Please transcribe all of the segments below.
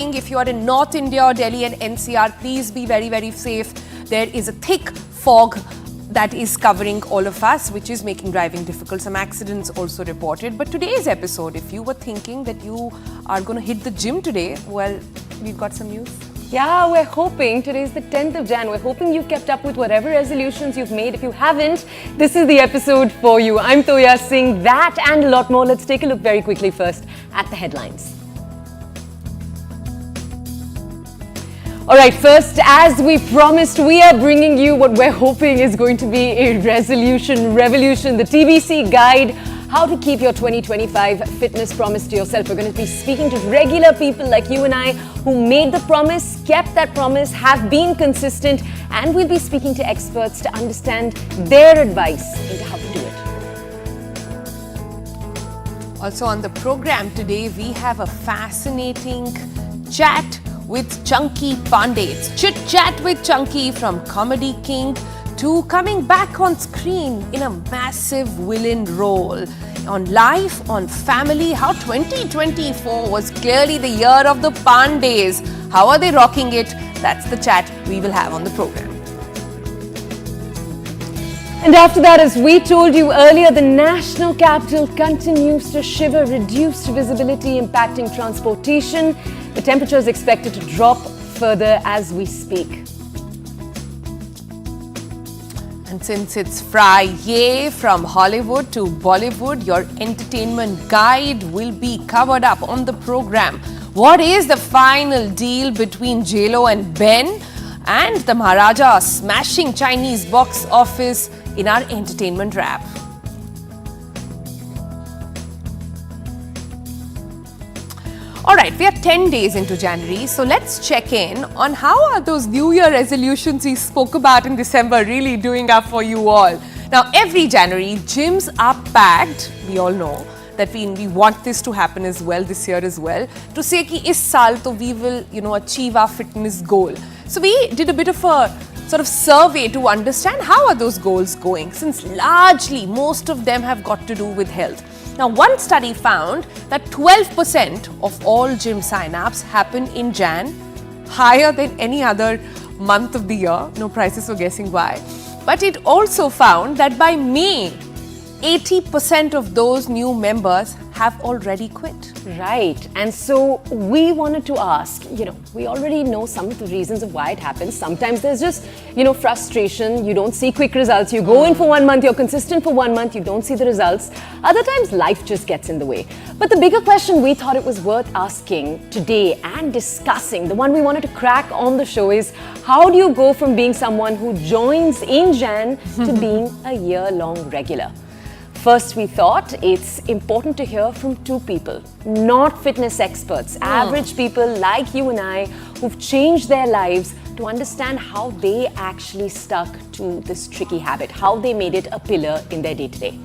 If you are in North India or Delhi and NCR, please be very, very safe. There is a thick fog that is covering all of us, which is making driving difficult. Some accidents also reported. But today's episode, if you were thinking that you are going to hit the gym today, well, we've got some news. Yeah, we're hoping, today's the 10th of Jan, we're hoping you've kept up with whatever resolutions you've made. If you haven't, this is the episode for you. I'm Toya Singh. That and a lot more. Let's take a look very quickly first at the headlines. Alright, first, as we promised, we are bringing you what we're hoping is going to be a resolution revolution, the TBC guide, how to keep your 2025 fitness promise to yourself. We're going to be speaking to regular people like you and I who made the promise, kept that promise, have been consistent, and we'll be speaking to experts to understand their advice into how to do it. Also on the program today, we have a fascinating chat with Chunky Panday. It's Chit Chat with Chunky, from Comedy King to coming back on screen in a massive villain role. On life, on family, how 2024 was clearly the year of the Pandays. How are they rocking it? That's the chat we will have on the program. And after that, as we told you earlier, the national capital continues to shiver, reduced visibility impacting transportation. The temperature is expected to drop further as we speak. And since it's Friday, from Hollywood to Bollywood, your entertainment guide will be covered up on the program. What is the final deal between J-Lo and Ben? And the Maharaja smashing Chinese box office in our entertainment wrap. Alright, we are 10 days into January, so let's check in on how are those New Year resolutions we spoke about in December really doing up for you all. Now, every January, gyms are packed. We all know that we want this to happen as well, this year as well, to say ki is saal to we will, achieve our fitness goal. So we did a bit of a sort of survey to understand how are those goals going, since largely most of them have got to do with health. Now, one study found that 12% of all gym sign-ups happen in Jan, higher than any other month of the year. No prizes for guessing why. But it also found that by May, 80% of those new members have already quit. Right. And so we wanted to ask, we already know some of the reasons of why it happens. Sometimes there's just, frustration. You don't see quick results. You go in for 1 month, you're consistent for 1 month, you don't see the results. Other times life just gets in the way. But the bigger question we thought it was worth asking today and discussing, the one we wanted to crack on the show, is how do you go from being someone who joins in Jan to being a year-long regular? First, we thought it's important to hear from two people, not fitness experts, average people like you and I who've changed their lives, to understand how they actually stuck to this tricky habit, how they made it a pillar in their day-to-day.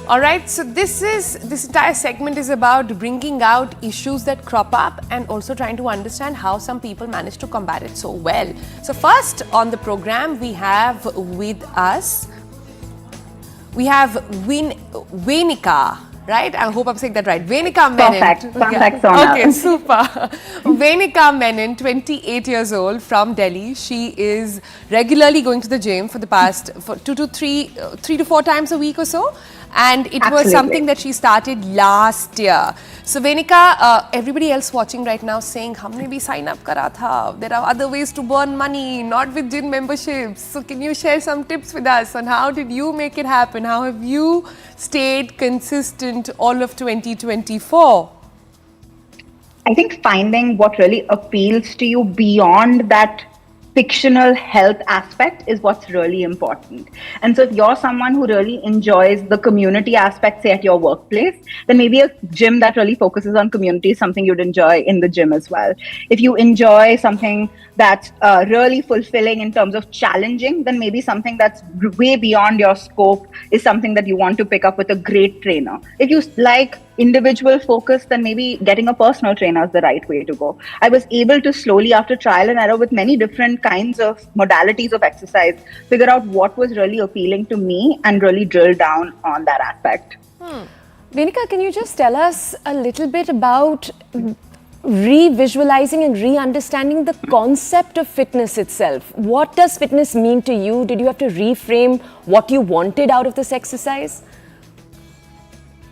All right, so this entire segment is about bringing out issues that crop up and also trying to understand how some people manage to combat it so well. So first on the program, we have with us, we have Venika, right? I hope I'm saying that right. Venika Menon. Perfect. Okay, super. Venika Menon, 28 years old, from Delhi. She is regularly going to the gym for the past 3 to 4 times a week or so. And it was something that she started last year. So Venika, everybody else watching right now saying, humne bhi sign up kara tha. There are other ways to burn money, not with gym memberships. So can you share some tips with us on how did you make it happen? How have you stayed consistent all of 2024? I think finding what really appeals to you beyond that fictional health aspect is what's really important. And so if you're someone who really enjoys the community aspect, say at your workplace, then maybe a gym that really focuses on community is something you'd enjoy in the gym as well. If you enjoy something that's really fulfilling in terms of challenging, then maybe something that's way beyond your scope is something that you want to pick up with a great trainer. If you like individual focus, then maybe getting a personal trainer is the right way to go. I was able to slowly, after trial and error with many different kinds of modalities of exercise, figure out what was really appealing to me and really drill down on that aspect. Venika, can you just tell us a little bit about re-visualizing and re-understanding the concept of fitness itself. What does fitness mean to you? Did you have to reframe what you wanted out of this exercise?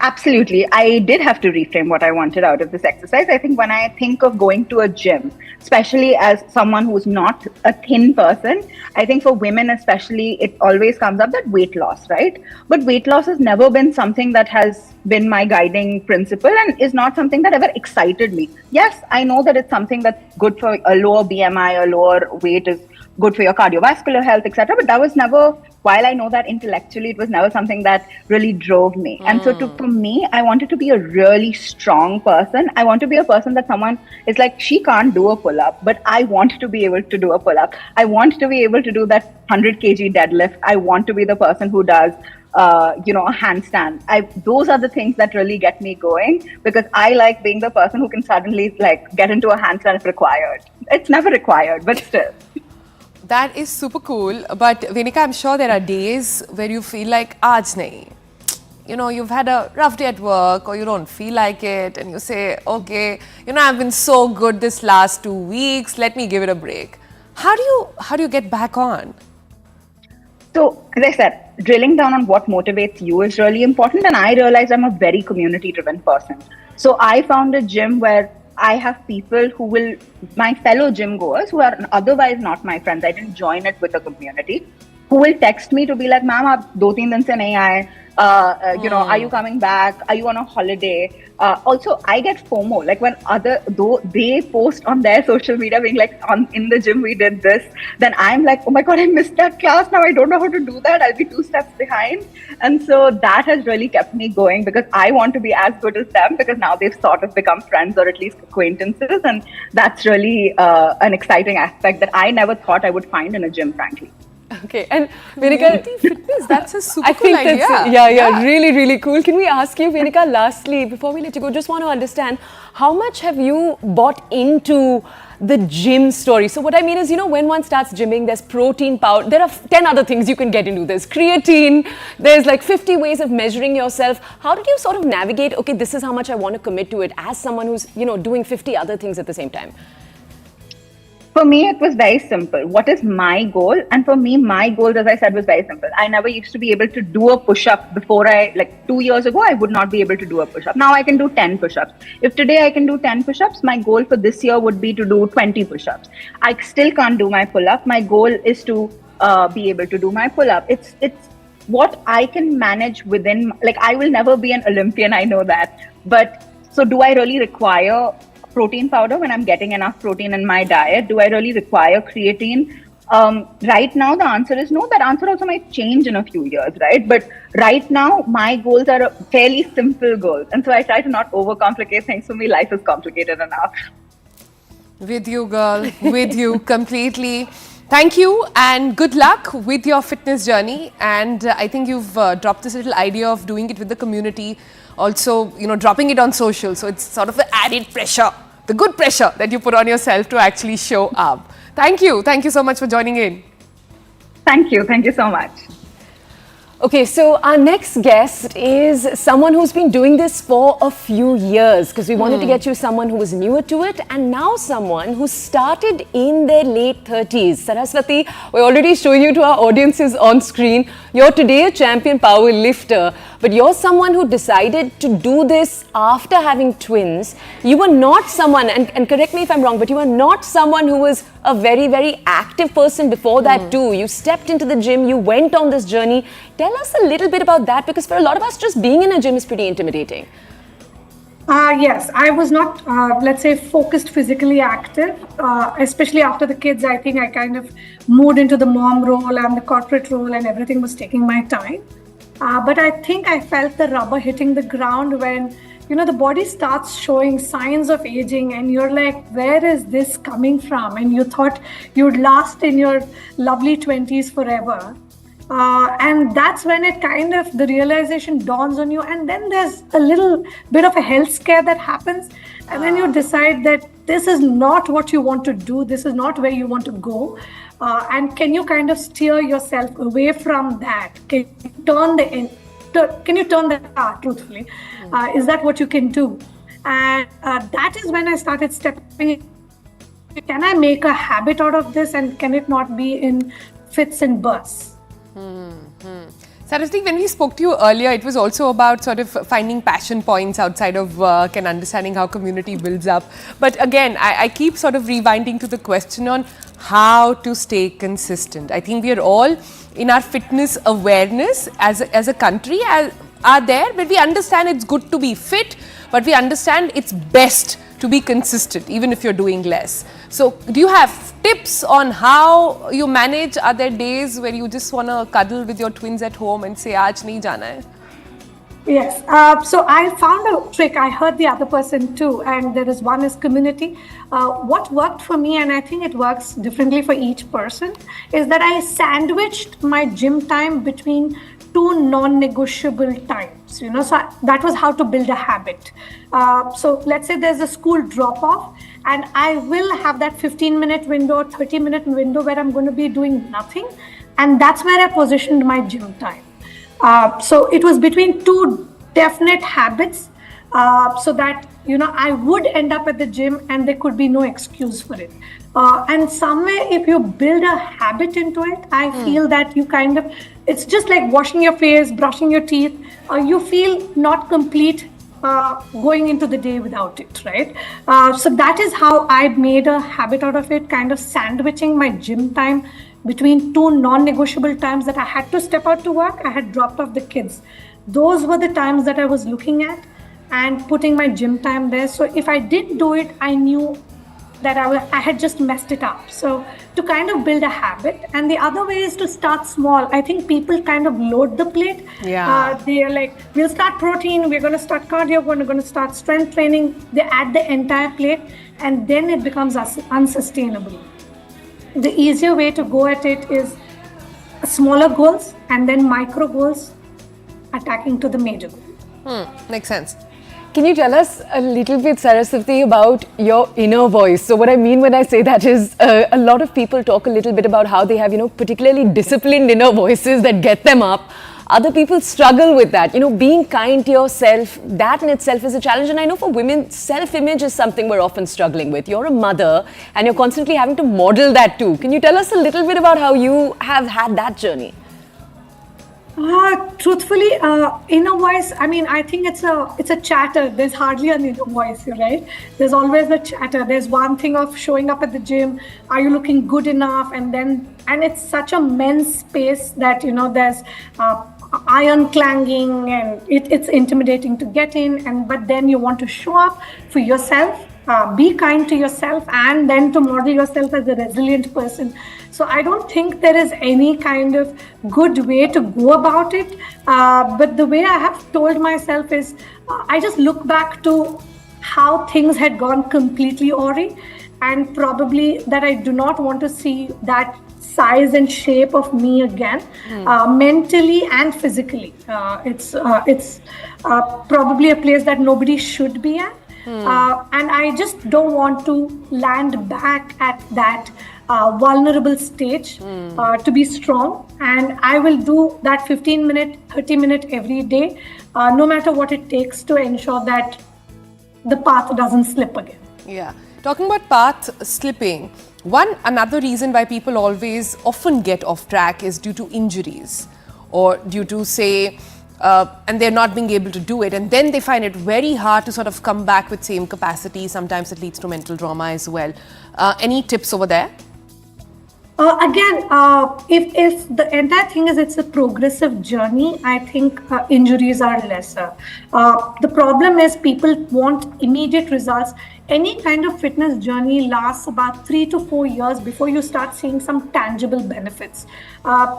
Absolutely. I did have to reframe what I wanted out of this exercise. I think when I think of going to a gym, especially as someone who's not a thin person, I think for women especially, it always comes up that weight loss, right? But weight loss has never been something that has been my guiding principle and is not something that ever excited me. Yes, I know that it's something that's good for a lower BMI, a lower weight is good for your cardiovascular health, etc. But that was never, while I know that intellectually, it was never something that really drove me. And so for me, I wanted to be a really strong person. I want to be a person that someone is like, she can't do a pull-up, but I want to be able to do a pull-up. I want to be able to do that 100 kg deadlift. I want to be the person who does a handstand. Those are the things that really get me going, because I like being the person who can suddenly like get into a handstand if required. It's never required, but still. That is super cool. But Venika, I'm sure there are days where you feel like, aaj nahi. You've had a rough day at work or you don't feel like it and you say, okay, I've been so good this last 2 weeks, let me give it a break. How do you get back on? So, as I said, drilling down on what motivates you is really important. And I realized I'm a very community-driven person. So I found a gym where I have people who will, my fellow gym goers who are otherwise not my friends, I didn't join it with a community, who will text me to be like, ma'am, aap 2-3 din se nahi aaye. Are you coming back? Are you on a holiday? Also, I get FOMO. Like when though they post on their social media being like, in the gym we did this, then I'm like, oh my God, I missed that class. Now I don't know how to do that. I'll be 2 steps behind. And so that has really kept me going, because I want to be as good as them, because now they've sort of become friends or at least acquaintances. And that's really an exciting aspect that I never thought I would find in a gym, frankly. Okay, and Venika, fitness, that's a super cool idea. Yeah, really, really cool. Can we ask you, Venika, lastly, before we let you go, just want to understand, how much have you bought into the gym story? So what I mean is, when one starts gymming, there's protein powder, there are 10 other things you can get into. There's creatine, there's like 50 ways of measuring yourself. How did you sort of navigate, okay, this is how much I want to commit to it, as someone who's, doing 50 other things at the same time? For me, it was very simple. What is my goal? And for me, my goal, as I said, was very simple. I never used to be able to do a push-up before 2 years ago, I would not be able to do a push-up. Now I can do 10 push-ups. If today I can do 10 push-ups, my goal for this year would be to do 20 push-ups. I still can't do my pull-up. My goal is to be able to do my pull-up. It's what I can manage within, I will never be an Olympian, I know that. But so do I really require protein powder when I'm getting enough protein in my diet? Do I really require creatine? Right now, the answer is no. That answer also might change in a few years, right? But right now, my goals are fairly simple goals. And so I try to not overcomplicate things. For me, life is complicated enough. With you, girl. With you completely. Thank you and good luck with your fitness journey. And I think you've dropped this little idea of doing it with the community. Also, dropping it on social. So it's sort of the added pressure, the good pressure that you put on yourself to actually show up. Thank you. Thank you so much for joining in. Thank you. Thank you so much. Okay, so our next guest is someone who's been doing this for a few years, because we wanted to get you someone who was newer to it, and now someone who started in their late 30s. Saraswati, we're already showing you to our audiences on screen. You're today a champion power lifter, but you're someone who decided to do this after having twins. You were not someone, and correct me if I'm wrong, but you were not someone who was a very, very active person before that too. You stepped into the gym, you went on this journey. Tell us a little bit about that, because for a lot of us, just being in a gym is pretty intimidating. Yes, I was not, let's say, focused physically active, especially after the kids. I think I kind of moved into the mom role and the corporate role, and everything was taking my time. But I think I felt the rubber hitting the ground when, the body starts showing signs of aging, and you're like, where is this coming from? And you thought you'd last in your lovely 20s forever. And that's when it kind of, the realization dawns on you. And then there's a little bit of a health scare that happens. And then you decide that this is not what you want to do. This is not where you want to go. And can you kind of steer yourself away from that? Can you turn the car, truthfully? Is that what you can do? And that is when I started stepping in. Can I make a habit out of this, and can it not be in fits and bursts? Saraswati, when we spoke to you earlier, it was also about sort of finding passion points outside of work and understanding how community builds up. But again, I keep sort of rewinding to the question on how to stay consistent. I think we are all in our fitness awareness as a country are there, but we understand it's good to be fit, but we understand it's best to be consistent, even if you're doing less. So, do you have tips on how you manage? Are there days where you just want to cuddle with your twins at home and say, "Aaj nahi jana hai"? Yes. So I found a trick. I heard the other person too, and there is one is community. What worked for me, and I think it works differently for each person, is that I sandwiched my gym time between two non-negotiable times. So that was how to build a habit. So let's say there's a school drop-off, and I will have that 15-minute window, 30-minute window where I'm going to be doing nothing, and that's where I positioned my gym time. So it was between two definite habits, so that I would end up at the gym and there could be no excuse for it. And somewhere, if you build a habit into it, I feel that you it's just like washing your face, brushing your teeth. You feel not complete going into the day without it, right? So that is how I made a habit out of it, kind of sandwiching my gym time between two non-negotiable times that I had to step out to work. I had dropped off the kids. Those were the times that I was looking at and putting my gym time there. So if I did do it, I knew that I had just messed it up. So to kind of build a habit. And the other way is to start small. I think people kind of load the plate. Yeah. They are like, we'll start protein, we're going to start cardio, we're going to start strength training. They add the entire plate, and then it becomes unsustainable. The easier way to go at it is smaller goals and then micro goals attacking to the major goal. Makes sense. Can you tell us a little bit, Saraswati, about your inner voice? So what I mean when I say that is a lot of people talk a little bit about how they have, particularly disciplined inner voices that get them up. Other people struggle with that. Being kind to yourself, that in itself is a challenge. And I know for women, self-image is something we're often struggling with. You're a mother and you're constantly having to model that too. Can you tell us a little bit about how you have had that journey? Truthfully, inner voice, I think it's a chatter. There's hardly an inner voice, right? There's always a chatter. There's one thing of showing up at the gym. Are you looking good enough? And it's such a men's space that, there's iron clanging, and it's intimidating to get in. But then you want to show up for yourself, be kind to yourself, and then to model yourself as a resilient person. So I don't think there is any kind of good way to go about it. But the way I have told myself is I just look back to how things had gone completely awry, and probably that I do not want to see that size and shape of me again, mentally and physically. It's probably a place that nobody should be at. And I just don't want to land back at that vulnerable stage to be strong. And I will do that 15-minute, 30-minute every day, no matter what it takes, to ensure that the path doesn't slip again. Yeah. Talking about path slipping, another reason why people often get off track is due to injuries, or due to, say, and they're not being able to do it, and then they find it very hard to sort of come back with same capacity. Sometimes it leads to mental trauma as well. Any tips over there? Again, if the entire thing is it's a progressive journey, I think injuries are lesser. The problem is people want immediate results. Any kind of fitness journey lasts about 3 to 4 years before you start seeing some tangible benefits.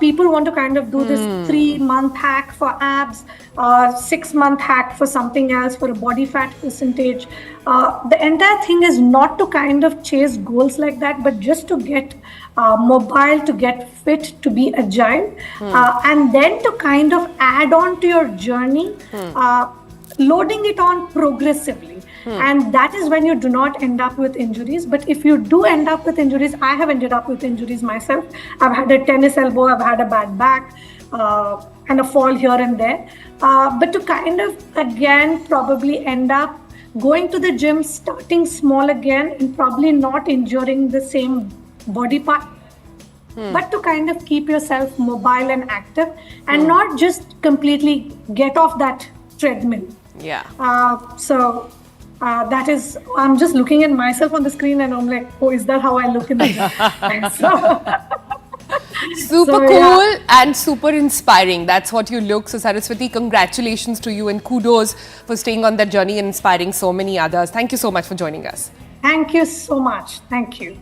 People want to kind of do this 3-month hack for abs, 6-month hack for something else, for a body fat percentage. The entire thing is not to kind of chase goals like that, but just to get mobile, to get fit, to be agile, and then to kind of add on to your journey, loading it on progressively. And that is when you do not end up with injuries. But if you do end up with injuries, I have ended up with injuries myself. I've had a tennis elbow, I've had a bad back, and a fall here and there. But to kind of, again, probably end up going to the gym, starting small again, and probably not injuring the same body part, but to kind of keep yourself mobile and active, and not just completely get off that treadmill. Yeah. That is, I'm just looking at myself on the screen and I'm like, oh, is that how I look in the Super cool and super inspiring. That's what you look. So Saraswati, congratulations to you and kudos for staying on that journey and inspiring so many others. Thank you so much for joining us. Thank you so much. Thank you.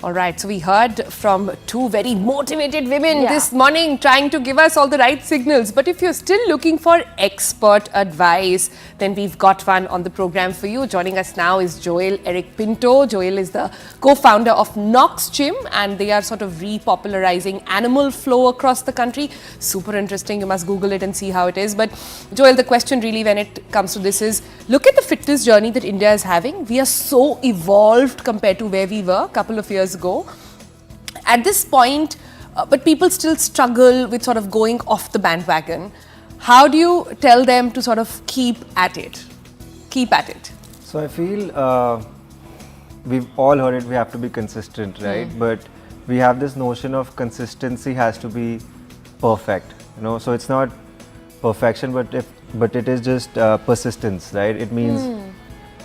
All right, so we heard from two very motivated women this morning trying to give us all the right signals. But if you're still looking for expert advice, then we've got one on the program for you. Joining us now is Joel Eric Pinto. Joel is the co-founder of Knox Gym, and they are sort of repopularizing animal flow across the country. Super interesting. You must Google it and see how it is. But Joel, the question really when it comes to this is, look at the fitness journey that India is having. We are so evolved compared to where we were a couple of years ago. At this point, but people still struggle with sort of going off the bandwagon. How do you tell them to sort of keep at it? Keep at it. So I feel we've all heard it, we have to be consistent, right? But we have this notion of consistency has to be perfect, you know. So it's not perfection, but it is just persistence, right? It means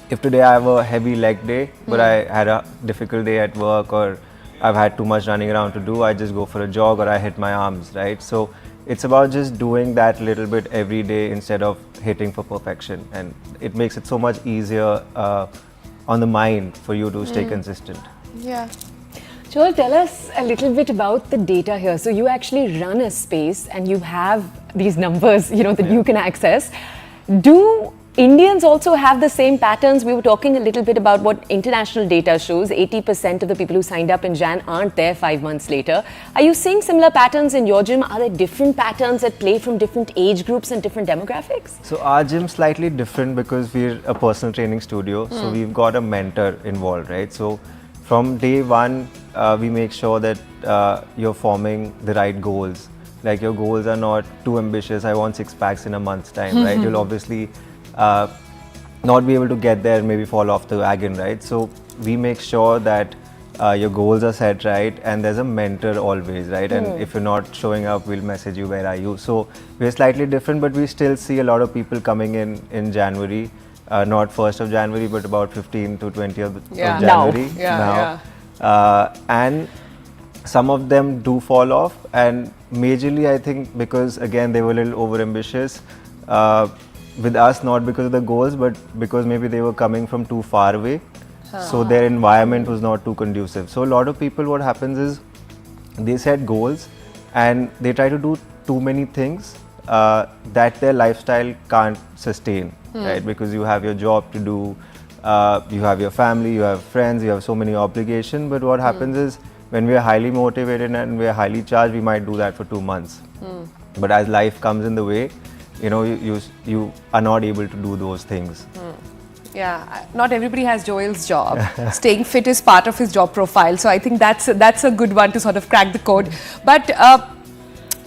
if today I have a heavy leg day, but I had a difficult day at work, or I've had too much running around to do, I just go for a jog or I hit my arms, right? So it's about just doing that little bit every day instead of hitting for perfection, and it makes it so much easier on the mind for you to stay consistent. Yeah. Joel, tell us a little bit about the data here. So you actually run a space and you have these numbers, you know, that you can access. Do Indians also have the same patterns? We were talking a little bit about what international data shows. 80% of the people who signed up in Jan aren't there 5 months later. Are you seeing similar patterns in your gym? Are there different patterns at play from different age groups and different demographics? So our gym's slightly different because we're a personal training studio. So we've got a mentor involved, right? So from day one, we make sure that you're forming the right goals. Like your goals are not too ambitious. I want 6 packs in a month's time, right? You'll obviously not be able to get there and maybe fall off the wagon, right? So we make sure that your goals are set right, and there's a mentor always, right? And if you're not showing up, we'll message you, where are you? So we're slightly different, but we still see a lot of people coming in January, not 1st of January, but about 15th to 20th of January now. And some of them do fall off, and majorly I think because again they were a little overambitious with us, not because of the goals, but because maybe they were coming from too far away. So their environment was not too conducive. So a lot of people, what happens is they set goals and they try to do too many things that their lifestyle can't sustain, right? Because you have your job to do, you have your family, you have friends, you have so many obligations. But what happens is when we are highly motivated and we are highly charged, we might do that for 2 months. But as life comes in the way, you know, you are not able to do those things. Yeah, not everybody has Joel's job. Staying fit is part of his job profile. So I think that's a good one to sort of crack the code. But,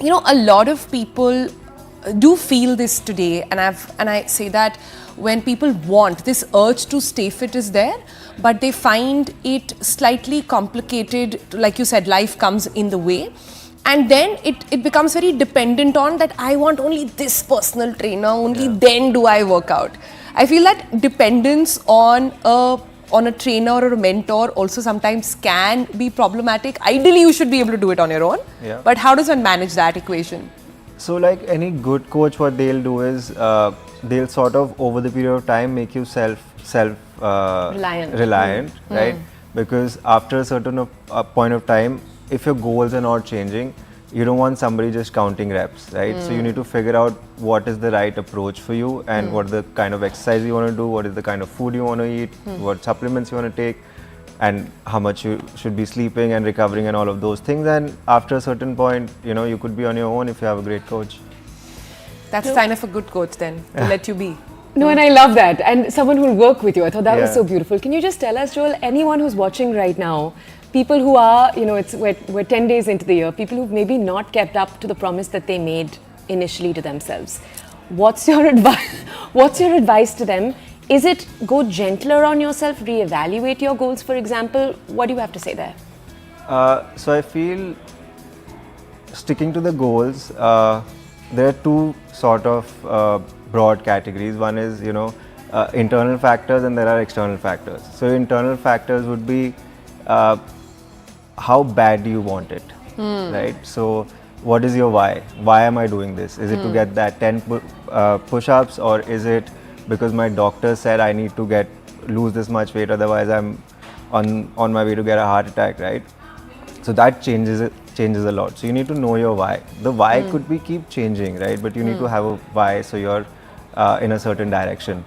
you know, a lot of people do feel this today. And I say that when people want, this urge to stay fit is there, but they find it slightly complicated. Like you said, life comes in the way. And then it becomes very dependent on that I want only this personal trainer, only then do I work out. I feel that dependence on a trainer or a mentor also sometimes can be problematic. Ideally, you should be able to do it on your own. Yeah. But how does one manage that equation? So like any good coach, what they'll do is they'll sort of over the period of time make you reliant, right? Because after a certain point of time, if your goals are not changing, you don't want somebody just counting reps, right? So you need to figure out what is the right approach for you, and what the kind of exercise you want to do, what is the kind of food you want to eat, what supplements you want to take, and how much you should be sleeping and recovering and all of those things. And after a certain point, you know, you could be on your own if you have a great coach. That's a sign of a good coach then, to let you be. No, and I love that. And someone who will work with you. I thought that was so beautiful. Can you just tell us, Joel, anyone who's watching right now, people who are, you know, we're 10 days into the year, people who've maybe not kept up to the promise that they made initially to themselves, What's your advice? What's your advice to them? Is it go gentler on yourself, reevaluate your goals, for example? What do you have to say there? So I feel sticking to the goals, there are two sort of broad categories. One is, internal factors, and there are external factors. So internal factors would be how bad do you want it, right? So what is your why? Why am I doing this? Is it to get that 10 push-ups, or is it because my doctor said I need to lose this much weight, otherwise I'm on my way to get a heart attack, right? So that changes a lot. So you need to know your why. The why could be keep changing, right? But you need to have a why, so you're in a certain direction.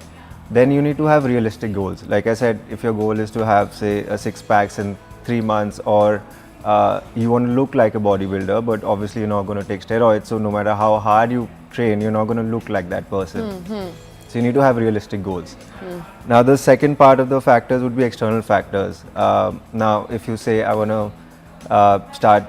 Then you need to have realistic goals. Like I said, if your goal is to have, say, a 6-pack in 3 months, or you want to look like a bodybuilder, but obviously you're not going to take steroids. So no matter how hard you train, you're not going to look like that person. So you need to have realistic goals. Now the second part of the factors would be external factors. Now if you say, I want to start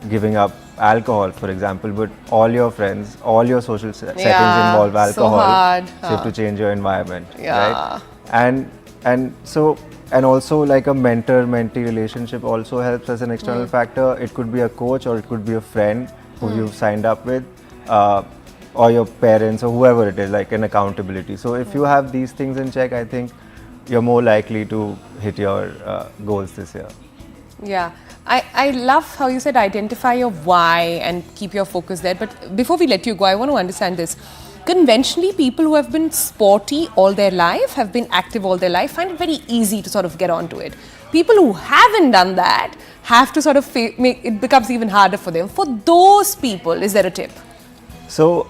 giving up alcohol, for example, but all your friends, all your social settings involve alcohol, so hard. So you have to change your environment, Yeah. right? And also, like, a mentor-mentee relationship also helps as an external factor. It could be a coach, or it could be a friend who you've signed up with, or your parents, or whoever it is, like an accountability. So if you have these things in check, I think you're more likely to hit your goals this year. Yeah, I love how you said identify your why and keep your focus there. But before we let you go, I want to understand this. Conventionally, people who have been sporty all their life, have been active all their life, find it very easy to sort of get onto it. People who haven't done that have to sort of make it becomes even harder for them. For those people, is there a tip? So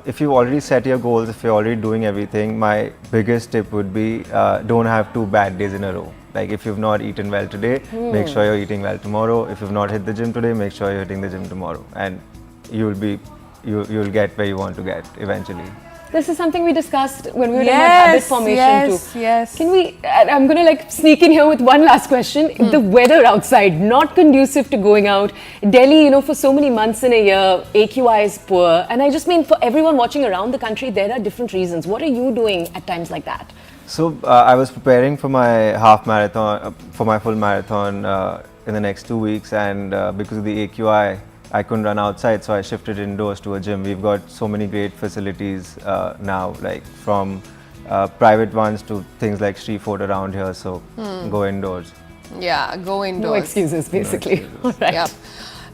if you've already set your goals, if you're already doing everything, my biggest tip would be don't have 2 bad days in a row. Like, if you've not eaten well today, make sure you're eating well tomorrow. If you've not hit the gym today, make sure you're hitting the gym tomorrow, and you'll get where you want to get eventually. This is something we discussed when we were talking about habit formation too. Yes. Can we, I'm going to sneak in here with one last question. The weather outside, not conducive to going out. Delhi, for so many months in a year, AQI is poor. And I just mean, for everyone watching around the country, there are different reasons. What are you doing at times like that? So I was preparing for my half marathon, for my full marathon in the next 2 weeks, and because of the AQI, I couldn't run outside, so I shifted indoors to a gym. We've got so many great facilities now, like from private ones to things like street food around here, so go indoors. Yeah, go indoors. No excuses, basically. All right. Yep.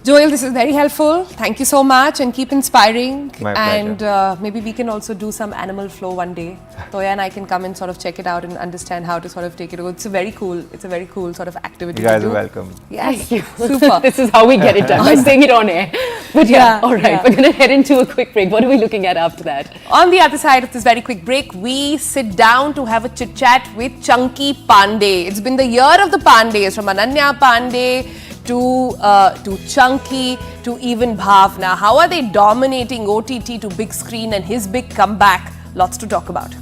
Joel, this is very helpful. Thank you so much, and keep inspiring. My pleasure. And maybe we can also do some animal flow one day. Toya and I can come and sort of check it out and understand how to sort of take it. It's a very cool sort of activity. You guys to do. are welcome. Yes, Thank you. super. This is how we get it done, by saying it on air. But yeah, all right, yeah. we're going to head into a quick break. What are we looking at after that? On the other side of this very quick break, we sit down to have a chit chat with Chunky Panday. It's been the year of the Pandays, from Ananya Panday to Chunky to even Bhavna. How are they dominating OTT to big screen and his big comeback? Lots to talk about.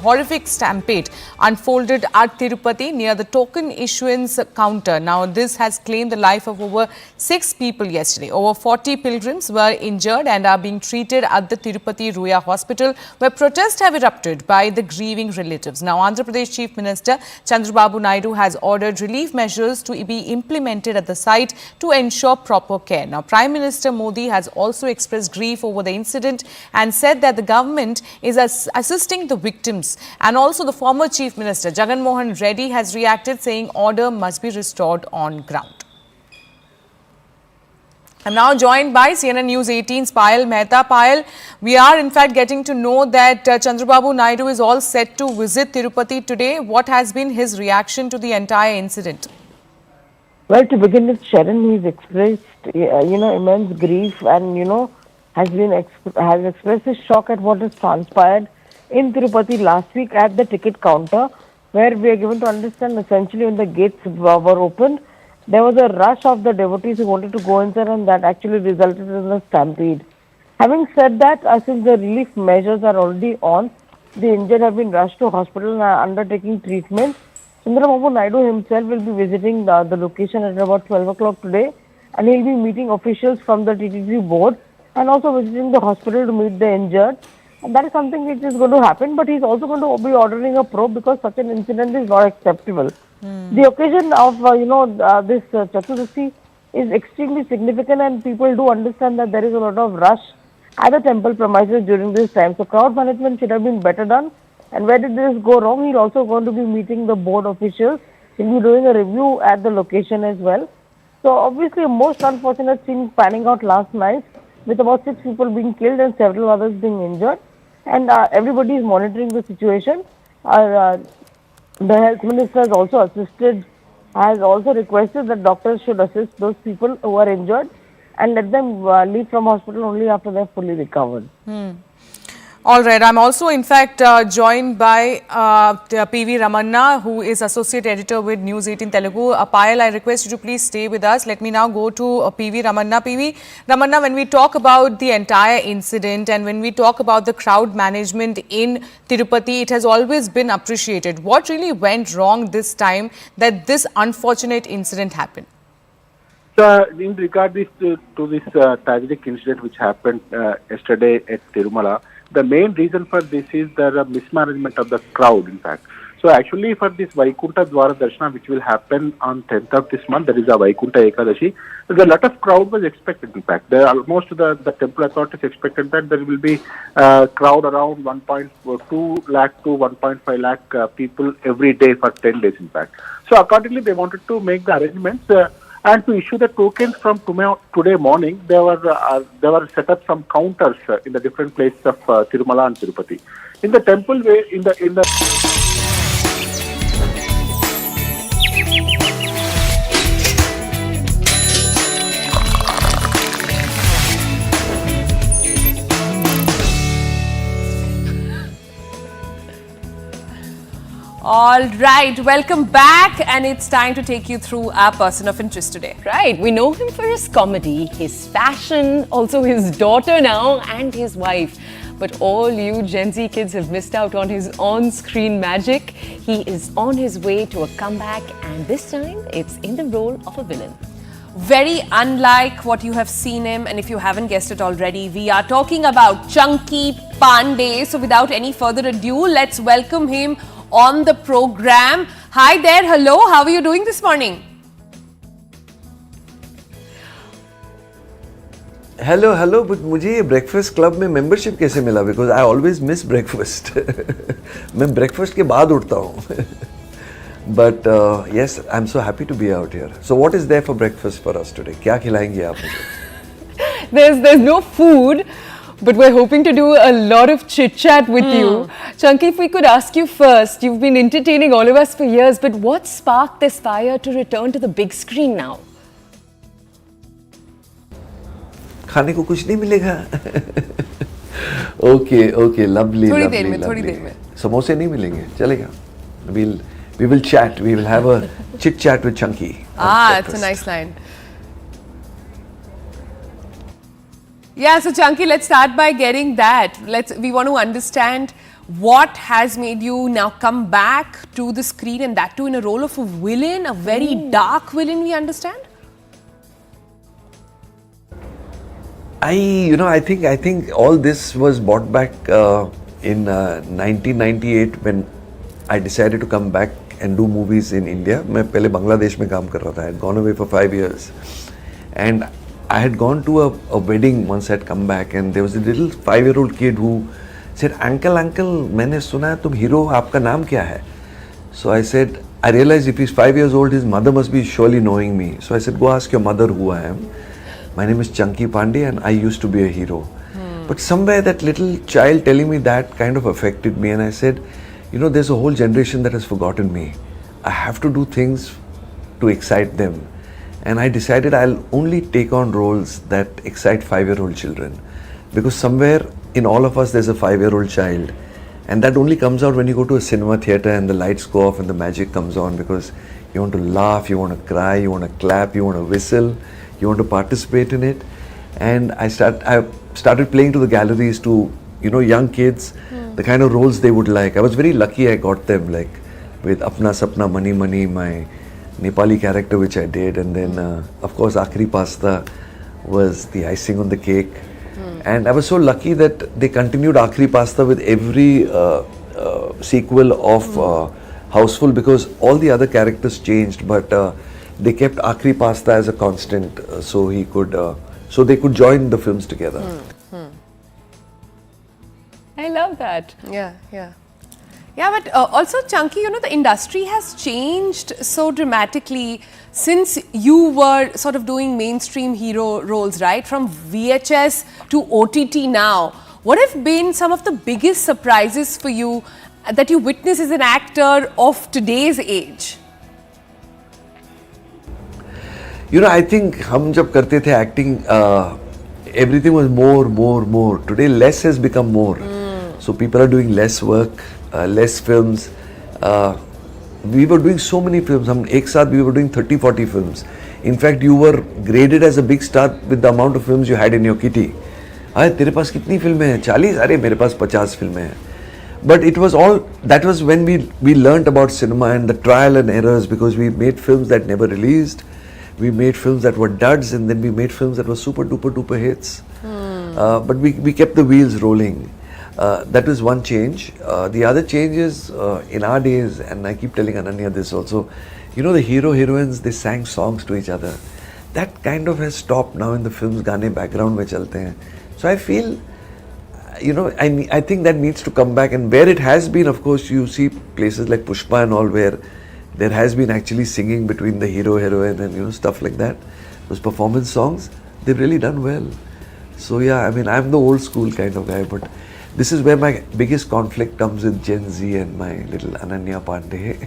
Horrific stampede unfolded at Tirupati near the token issuance counter. Now, this has claimed the life of over 6 people yesterday. Over 40 pilgrims were injured and are being treated at the Tirupati Ruya Hospital, where protests have erupted by the grieving relatives. Now, Andhra Pradesh Chief Minister Chandrababu Naidu has ordered relief measures to be implemented at the site to ensure proper care. Now, Prime Minister Modi has also expressed grief over the incident and said that the government is assisting the victims. And also the former Chief Minister Jagan Mohan Reddy has reacted, saying order must be restored on ground. I'm now joined by CNN News 18's Payal Mehta. Payal, we are in fact getting to know that Chandrababu Naidu is all set to visit Tirupati today. What has been his reaction to the entire incident? Well, to begin with, Sharon, he's expressed, immense grief and, has expressed his shock at what has transpired in Tirupati last week at the ticket counter, where we are given to understand essentially when the gates were opened, there was a rush of the devotees who wanted to go inside, and that actually resulted in a stampede. Having said that, since the relief measures are already on, the injured have been rushed to hospital and are undertaking treatment. Chandrababu Naidu himself will be visiting the location at about 12 o'clock today, and he'll be meeting officials from the TTC board and also visiting the hospital to meet the injured. And that is something which is going to happen, but he's also going to be ordering a probe because such an incident is not acceptable. The occasion of this Chaturdasi is extremely significant, and people do understand that there is a lot of rush at the temple premises during this time. So crowd management should have been better done. And where did this go wrong? He's also going to be meeting the board officials. He'll be doing a review at the location as well. So obviously a most unfortunate scene panning out last night with about 6 people being killed and several others being injured. And everybody is monitoring the situation. The health minister has also requested that doctors should assist those people who are injured and let them leave from hospital only after they are fully recovered. All right. I'm also, in fact, joined by PV Ramanna, who is Associate Editor with News 18 Telugu. Payal, I request you to please stay with us. Let me now go to PV Ramanna. PV Ramanna, when we talk about the entire incident and when we talk about the crowd management in Tirupati, it has always been appreciated. What really went wrong this time that this unfortunate incident happened? So, in regard to this tragic incident which happened yesterday at Tirumala, the main reason for this is the mismanagement of the crowd, in fact. So actually for this Vaikunta Dwara Darshana, which will happen on 10th of this month, that is a Vaikunta Ekadashi, a lot of crowd was expected, in fact. Almost the temple authorities expected that there will be crowd around 1.2 lakh to 1.5 lakh people every day for 10 days, in fact. So accordingly, they wanted to make the arrangements and to issue the tokens from today morning. They were set up some counters in the different places of Tirumala and Tirupati. In the temple way, in the All right, welcome back, and it's time to take you through our person of interest today. Right, we know him for his comedy, his fashion, also his daughter now, and his wife. But all you Gen Z kids have missed out on his on-screen magic. He is on his way to a comeback, and this time it's in the role of a villain. Very unlike what you have seen him, and if you haven't guessed it already, we are talking about Chunky Panday. So without any further ado, let's welcome him on the program. Hi there, hello, how are you doing this morning? Hello, but मुझे ये breakfast club में membership कैसे मिला? Because I always miss breakfast. मैं breakfast के बाद उठता हूँ. But yes, I'm so happy to be out here. So what is there for breakfast for us today? क्या खिलाएंगे आप मुझे? There's no food, but we're hoping to do a lot of chit-chat with you. Chunky, if we could ask you first, you've been entertaining all of us for years, but what sparked this fire to return to the big screen now? खाने को कुछ नहीं मिलेगा. Okay, lovely. थोड़ी देर में. समोसे नहीं मिलेंगे, चलेगा. We will chat. We will have a chit-chat with Chunky. It's a nice line. Yeah, so Chunky, let's start by getting that. We want to understand what has made you now come back to the screen, and that too in a role of a villain, a very dark villain, we understand? I think all this was brought back in 1998 when I decided to come back and do movies in India. मैं पहले बांग्लादेश में काम कर रहा था. I had gone away for 5 years, and I had gone to a wedding once. I had come back, and there was a little 5-year-old kid who said, "Uncle, मैंने सुना है तुम hero, आपका नाम क्या है?" So I said, I realized if he's 5 years old, his mother must be surely knowing me. So I said, go ask your mother who I am. My name is Chunky Panday, and I used to be a hero. But somewhere that little child telling me that kind of affected me, and I said, there's a whole generation that has forgotten me. I have to do things to excite them. And I decided I'll only take on roles that excite 5-year-old children. Because somewhere in all of us there's a 5-year-old child. And that only comes out when you go to a cinema theatre and the lights go off and the magic comes on, because you want to laugh, you want to cry, you want to clap, you want to whistle, you want to participate in it. And I started playing to the galleries, to young kids, the kind of roles they would like. I was very lucky I got them, like with Apna Sapna Mani Mani, my Nepali character which I did, and then of course Akhri Pasta was the icing on the cake. And I was so lucky that they continued Akhri Pasta with every sequel of Houseful, because all the other characters changed, but they kept Akhri Pasta as a constant, so they could join the films together. I love that. Yeah, yeah. Yeah, but also, Chunky, the industry has changed so dramatically since you were sort of doing mainstream hero roles, right? From VHS to OTT now. What have been some of the biggest surprises for you that you witness as an actor of today's age? I think hum jab karte the acting, everything was more. Today less has become more. So people are doing less work, less films. We were doing so many films. We were doing 30-40 films. In fact, you were graded as a big star with the amount of films you had in your kitty. तेरे पास कितनी फिल्में हैं? 40? अरे मेरे पास 50 फिल्में हैं. But it was all, that was when we learnt about cinema and the trial and errors, because we made films that never released. We made films that were duds, and then we made films that were super duper hits. But we kept the wheels rolling. That was one change. The other change is in our days, and I keep telling Ananya this also, the hero heroines, they sang songs to each other. That kind of has stopped now in the films. Gaane background mein chalte hain. So I feel, I think that needs to come back. And where it has been, of course, you see places like Pushpa and all, where there has been actually singing between the hero heroine and stuff like that. Those performance songs, they've really done well. So yeah, I'm the old school kind of guy, but this is where my biggest conflict comes with Gen Z and my little Ananya Pandey.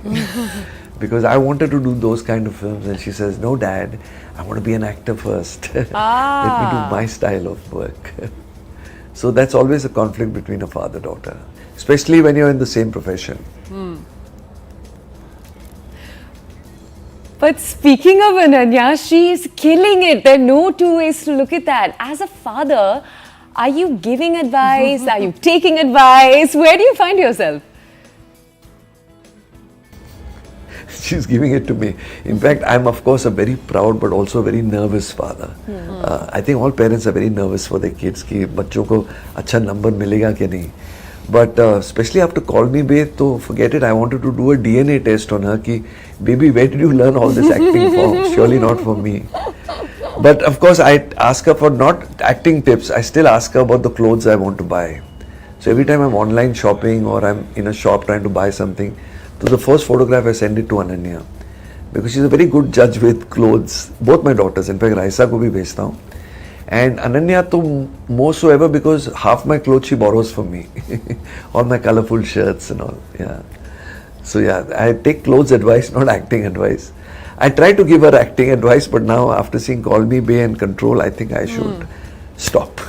Because I wanted to do those kind of films, and she says, no dad, I want to be an actor first. Let me do my style of work. So that's always a conflict between a father-daughter, especially when you're in the same profession. But speaking of Ananya, she is killing it. There are no two ways to look at that. As a father, are you giving advice? Are you taking advice? Where do you find yourself? She's giving it to me. In fact, I'm of course a very proud but also a very nervous father. I think all parents are very nervous for their kids कि बच्चों को अच्छा number मिलेगा कि नहीं. But especially after Call Me Babe, तो forget it. I wanted to do a DNA test on her कि baby, where did you learn all this acting from? Surely not from me. But of course, I ask her for not acting tips. I still ask her about the clothes I want to buy. So every time I'm online shopping or I'm in a shop trying to buy something, so the first photograph I send it to Ananya, because she's a very good judge with clothes. Both my daughters, in fact, Raisa ko bhi bhejta hu. And Ananya to more so ever, because half my clothes she borrows from me. All my colorful shirts and all. Yeah. So yeah, I take clothes advice, not acting advice. I try to give her acting advice, but now after seeing Call Me Babe and Control, I think I should stop.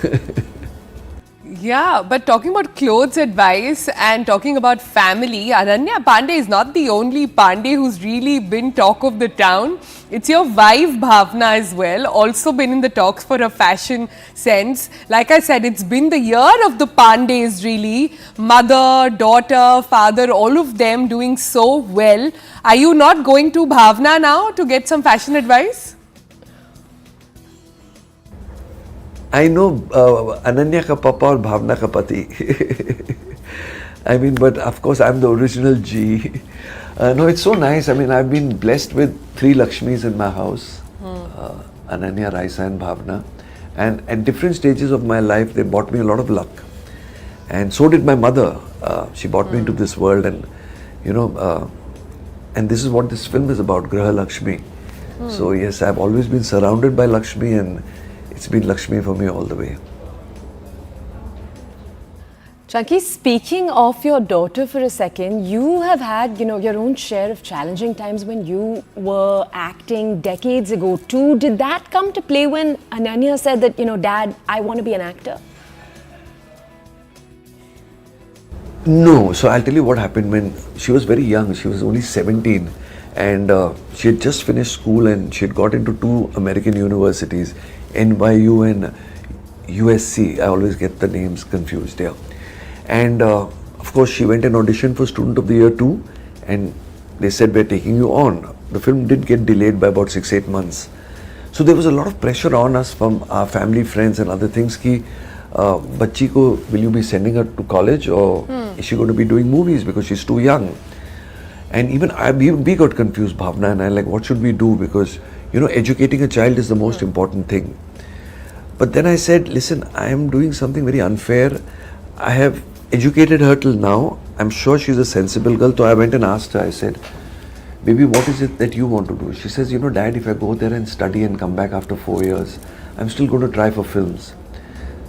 Yeah, but talking about clothes advice and talking about family, Ananya Pandey is not the only Pandey who's really been talk of the town. It's your wife Bhavna as well, also been in the talks for a fashion sense. Like I said, it's been the year of the Pandays really. Mother, daughter, father, all of them doing so well. Are you not going to Bhavna now to get some fashion advice? I know Ananya ka papa or Bhavna ka pati. But of course I'm the original G. No, it's so nice. I've been blessed with 3 Lakshmis in my house. Ananya, Raisa and Bhavna. And at different stages of my life, they brought me a lot of luck. And so did my mother. She brought me into this world, and and this is what this film is about, Graha Lakshmi. So yes, I've always been surrounded by Lakshmi, and it's been Lakshmi for me all the way. Chunky, speaking of your daughter for a second, you have had, your own share of challenging times when you were acting decades ago too. Did that come to play when Ananya said that, Dad, I want to be an actor? No. So I'll tell you what happened when she was very young. She was only 17. And she had just finished school and she had got into 2 American universities, NYU and USC. I always get the names confused, yeah. And of course, she went and auditioned for Student of the Year 2, and they said, we're taking you on. The film did get delayed by about 6-8 months. So there was a lot of pressure on us from our family, friends and other things ki, bachchi ko, will you be sending her to college or is she going to be doing movies because she's too young? And even we got confused, Bhavna and I, like what should we do? Because, you know, educating a child is the most important thing. But then I said, listen, I am doing something very unfair. I have educated her till now. I'm sure she's a sensible girl. So I went and asked her, I said, baby, what is it that you want to do? She says, you know, Dad, if I go there and study and come back after 4 years, I'm still going to try for films.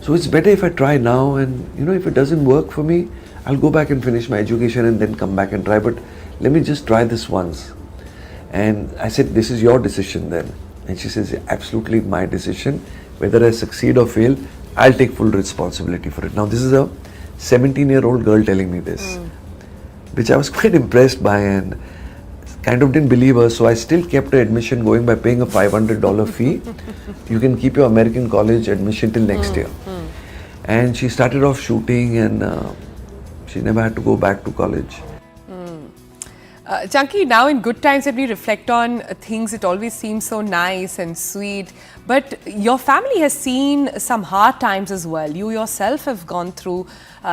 So it's better if I try now, and, you know, if it doesn't work for me, I'll go back and finish my education and then come back and try. But let me just try this once. And I said, this is your decision then. And she says, absolutely my decision. Whether I succeed or fail, I'll take full responsibility for it. Now, this is a 17-year-old girl telling me this, which I was quite impressed by and kind of didn't believe her. So I still kept her admission going by paying a $500 fee. You can keep your American college admission till next year. And she started off shooting, and she never had to go back to college. Chunky, now in good times when we reflect on things, it always seems so nice and sweet. But your family has seen some hard times as well. You yourself have gone through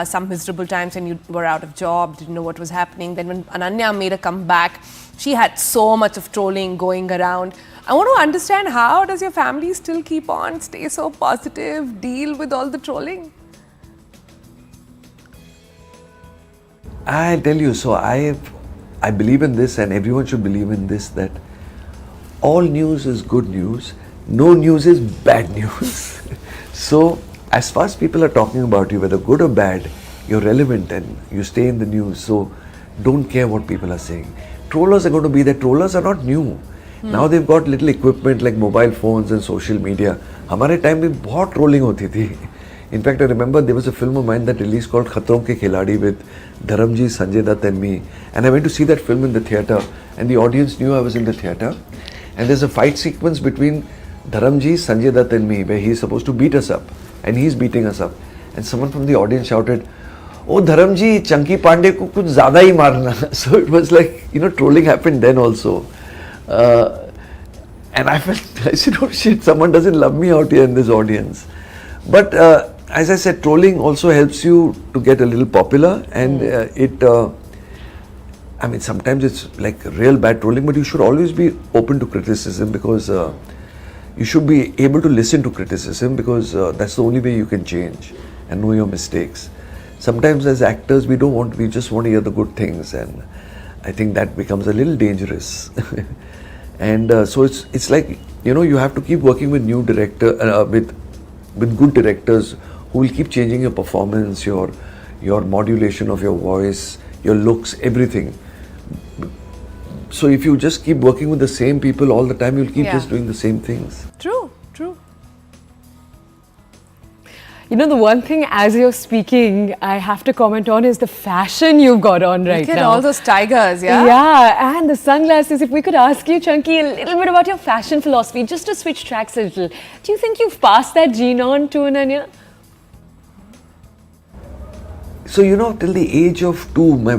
some miserable times when you were out of job, didn't know what was happening. Then when Ananya made a comeback, she had so much of trolling going around. I want to understand, how does your family still keep on, stay so positive, deal with all the trolling? I'll tell you, so I believe in this, and everyone should believe in this, that all news is good news, no news is bad news. So as far as people are talking about you, whether good or bad, you're relevant and you stay in the news. So don't care what people are saying. Trollers are going to be there. Trollers are not new. Now they've got little equipment like mobile phones and social media. Hamare time mein bahut trolling hoti thi. In fact, I remember there was a film of mine that released called Khatron Ke Khiladi with Dharamji, Sanjay Dutt and me. And I went to see that film in the theatre, and the audience knew I was in the theatre. And there's a fight sequence between Dharamji, Sanjay Dutt and me where he's supposed to beat us up, and he's beating us up. And someone from the audience shouted, "Oh Dharamji, Chunky Panday ko kuch zyada hi marna." So it was like, you know, trolling happened then also. And I said, oh shit, someone doesn't love me out here in this audience. But as I said, trolling also helps you to get a little popular, and I mean, sometimes it's like real bad trolling, but you should always be open to criticism, because you should be able to listen to criticism, because that's the only way you can change and know your mistakes. Sometimes as actors, we just want to hear the good things, and I think that becomes a little dangerous. And so it's like, you know, you have to keep working with new with good directors who will keep changing your performance, your modulation of your voice, your looks, everything. So if you just keep working with the same people all the time, you'll keep just doing the same things. True, true. You know, the one thing as you're speaking, I have to comment on is the fashion you've got on right now. Look at all those tigers, yeah? Yeah, and the sunglasses. If we could ask you, Chunky, a little bit about your fashion philosophy, just to switch tracks a little. Do you think you've passed that gene on to Ananya? So, you know, till the age of 2, my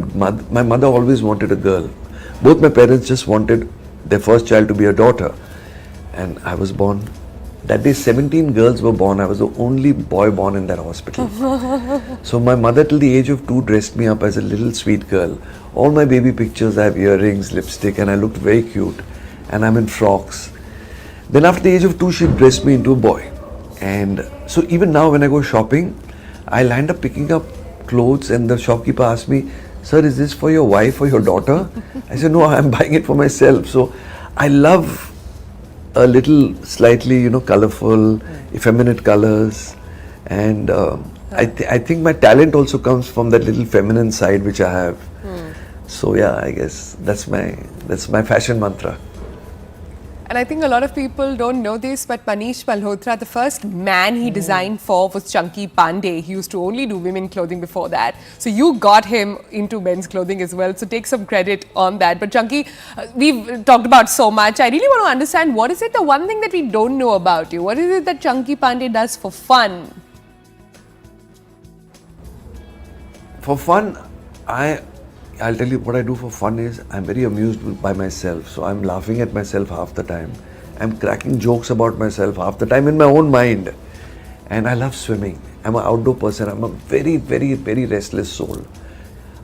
mother always wanted a girl. Both my parents just wanted their first child to be a daughter. And I was born. That day 17 girls were born. I was the only boy born in that hospital. So my mother till the age of 2 dressed me up as a little sweet girl. All my baby pictures, I have earrings, lipstick, and I looked very cute. And I'm in frocks. Then after the age of 2, she dressed me into a boy. And so even now when I go shopping, I'll end up picking up clothes, and the shopkeeper asked me, "Sir, is this for your wife or your daughter?" I said, "No, I'm buying it for myself." So I love a little slightly, you know, colorful, effeminate colors, and I think my talent also comes from that little feminine side which I have. So yeah, I guess that's my fashion mantra. And I think a lot of people don't know this, but Manish Malhotra, the first man he designed for was Chunky Panday. He used to only do women clothing before that. So you got him into men's clothing as well. So take some credit on that. But Chunky, we've talked about so much. I really want to understand, what is it, the one thing that we don't know about you? What is it that Chunky Panday does for fun? For fun, I'll tell you what I do for fun is I'm very amused by myself. So I'm laughing at myself half the time. I'm cracking jokes about myself half the time in my own mind. And I love swimming. I'm an outdoor person. I'm a very, very, very restless soul.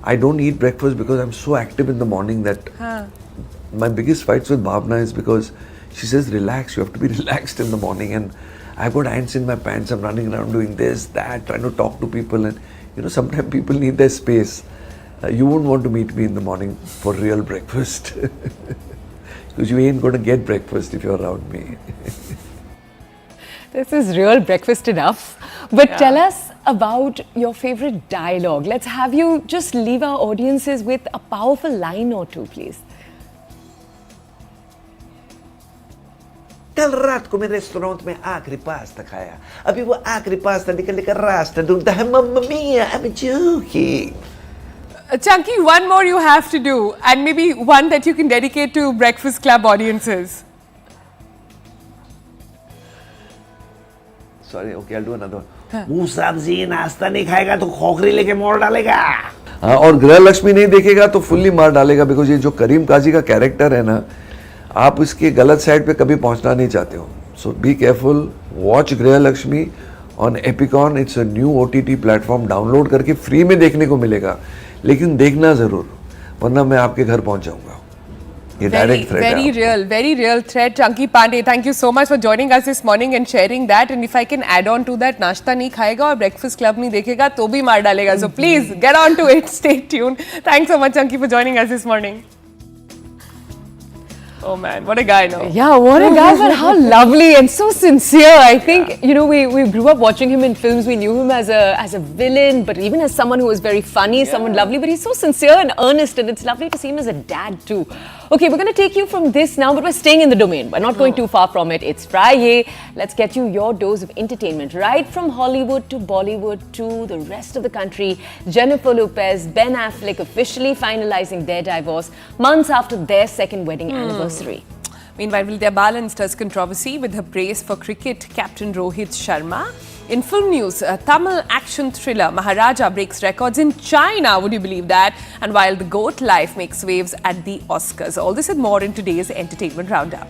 I don't eat breakfast because I'm so active in the morning that my biggest fights with Bhavna is because she says, relax, you have to be relaxed in the morning. And I've got ants in my pants. I'm running around doing this, that, trying to talk to people. And sometimes people need their space. You won't want to meet me in the morning for real breakfast. Because you ain't going to get breakfast if you're around me. This is real breakfast enough. But tell us about your favorite dialogue. Let's have you just leave our audiences with a powerful line or two, please. कल रात को मैं restaurant में आखिरी pasta खाया अभी वो आखिरी पास्ता निकलने का रास्ता ढूंढता है मम्मा मिया I'm joking. Chunky, one more you have to do, and maybe one that you can dedicate to Breakfast Club audiences. Sorry, okay, I'll do another one. वो सब्जी नाश्ता नहीं खाएगा तो खोखरी लेके मोड़ डालेगा. हाँ, और गृह लक्ष्मी नहीं देखेगा तो फुल्ली मार डालेगा. बिकॉज ये जो करीम काजी का कैरेक्टर है ना, आप इसके गलत साइड पे कभी पहुंचना नहीं चाहते हो. सो B careful. Watch Griha Lakshmi on Epicon. It's a new OTT platform. Download करके फ्री में देखने को मिलेगा, लेकिन देखना जरूर, वरना मैं आपके घर पहुंच जाऊंगा. ये डायरेक्ट थ्रेट है. Very real threat. Chunky Panday, thank you so much for joining us this morning and sharing that. And if I can add on to that, नाश्ता नहीं खाएगा और breakfast club नहीं देखेगा तो भी मार डालेगा. So please get on to it. Stay tuned. Thanks so much, Chunky, for joining us this morning. Oh man, what a guy, no? Yeah, what a guy, but how lovely and so sincere. I think, we grew up watching him in films. We knew him as a villain, but even as someone who was very funny, someone lovely, but he's so sincere and earnest, and it's lovely to see him as a dad too. Okay, we're going to take you from this now, but we're staying in the domain. We're not going too far from it. It's Friday. Let's get you your dose of entertainment, right from Hollywood to Bollywood to the rest of the country. Jennifer Lopez, Ben Affleck officially finalizing their divorce months after their second wedding anniversary. Meanwhile, Vidya Balan stirs controversy with her praise for cricket captain Rohit Sharma. In film news, Tamil action thriller Maharaja breaks records in China. Would you believe that? And while the GOAT life makes waves at the Oscars. All this and more in today's Entertainment Roundup.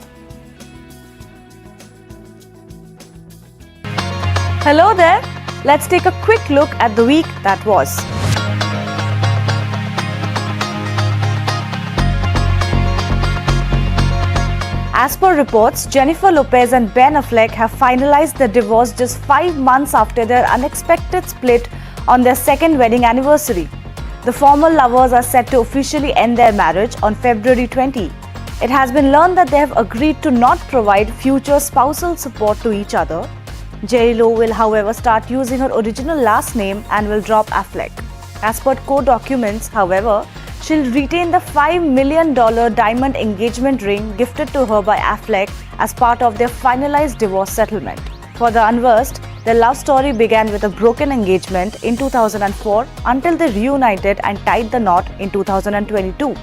Hello there. Let's take a quick look at the week that was. As per reports, Jennifer Lopez and Ben Affleck have finalized their divorce just 5 months after their unexpected split on their second wedding anniversary. The former lovers are set to officially end their marriage on February 20. It has been learned that they have agreed to not provide future spousal support to each other. J-Lo will, however, start using her original last name and will drop Affleck. As per court documents, however, she'll retain the $5 million diamond engagement ring gifted to her by Affleck as part of their finalized divorce settlement. For the unversed, their love story began with a broken engagement in 2004 until they reunited and tied the knot in 2022.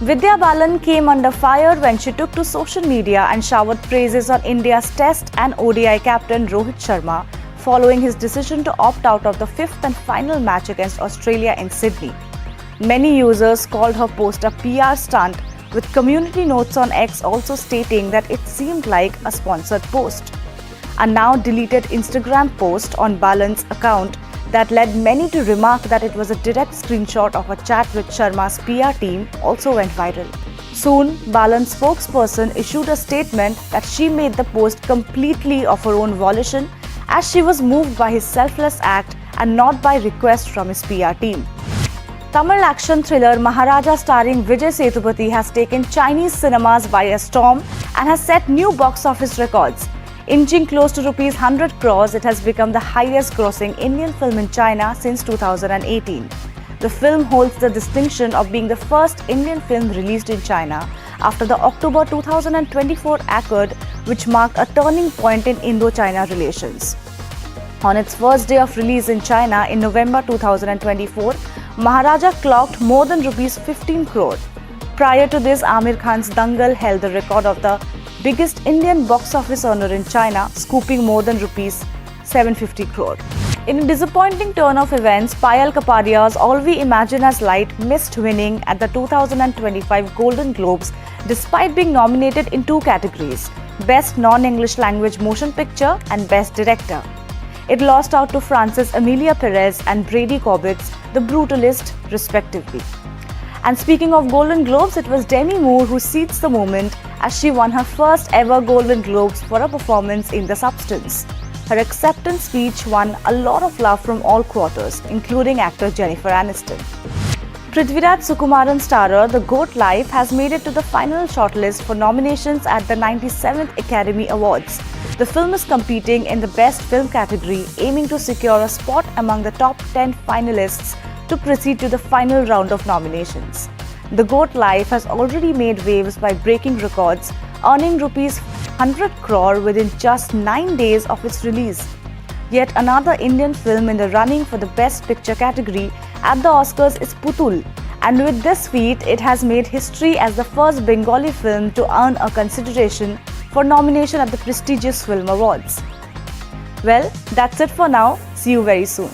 Vidya Balan came under fire when she took to social media and showered praises on India's Test and ODI captain Rohit Sharma following his decision to opt out of the fifth and final match against Australia in Sydney. Many users called her post a PR stunt, with community notes on X also stating that it seemed like a sponsored post. A now deleted Instagram post on Balan's account that led many to remark that it was a direct screenshot of a chat with Sharma's PR team also went viral. Soon, Balan's spokesperson issued a statement that she made the post completely of her own volition as she was moved by his selfless act and not by request from his PR team. Tamil action thriller Maharaja starring Vijay Sethupathi has taken Chinese cinemas by a storm and has set new box office records. Inching close to Rs 100 crores, it has become the highest grossing Indian film in China since 2018. The film holds the distinction of being the first Indian film released in China after the October 2024 accord, which marked a turning point in Indo-China relations. On its first day of release in China in November 2024, Maharaja clocked more than rupees 15 crore. Prior to this, Amir Khan's Dangal held the record of the biggest Indian box office earner in China, scooping more than rupees 750 crore. In a disappointing turn of events, Payal Kapadia's All We Imagine as Light missed winning at the 2025 Golden Globes despite being nominated in two categories, Best Non-English Language Motion Picture and Best Director. It lost out to Frances Amelia Perez and Brady Corbett's The Brutalist, respectively. And speaking of Golden Globes, it was Demi Moore who seized the moment as she won her first ever Golden Globes for a performance in The Substance. Her acceptance speech won a lot of love from all quarters, including actor Jennifer Aniston. Prithviraj Sukumaran starrer The Goat Life has made it to the final shortlist for nominations at the 97th Academy Awards. The film is competing in the Best Film category, aiming to secure a spot among the top 10 finalists to proceed to the final round of nominations. The Goat Life has already made waves by breaking records, earning rupees 100 crore within just 9 days of its release. Yet another Indian film in the running for the Best Picture category at the Oscars is Putul, and with this feat, it has made history as the first Bengali film to earn a consideration for nomination at the prestigious Film Awards. Well, that's it for now. See you very soon.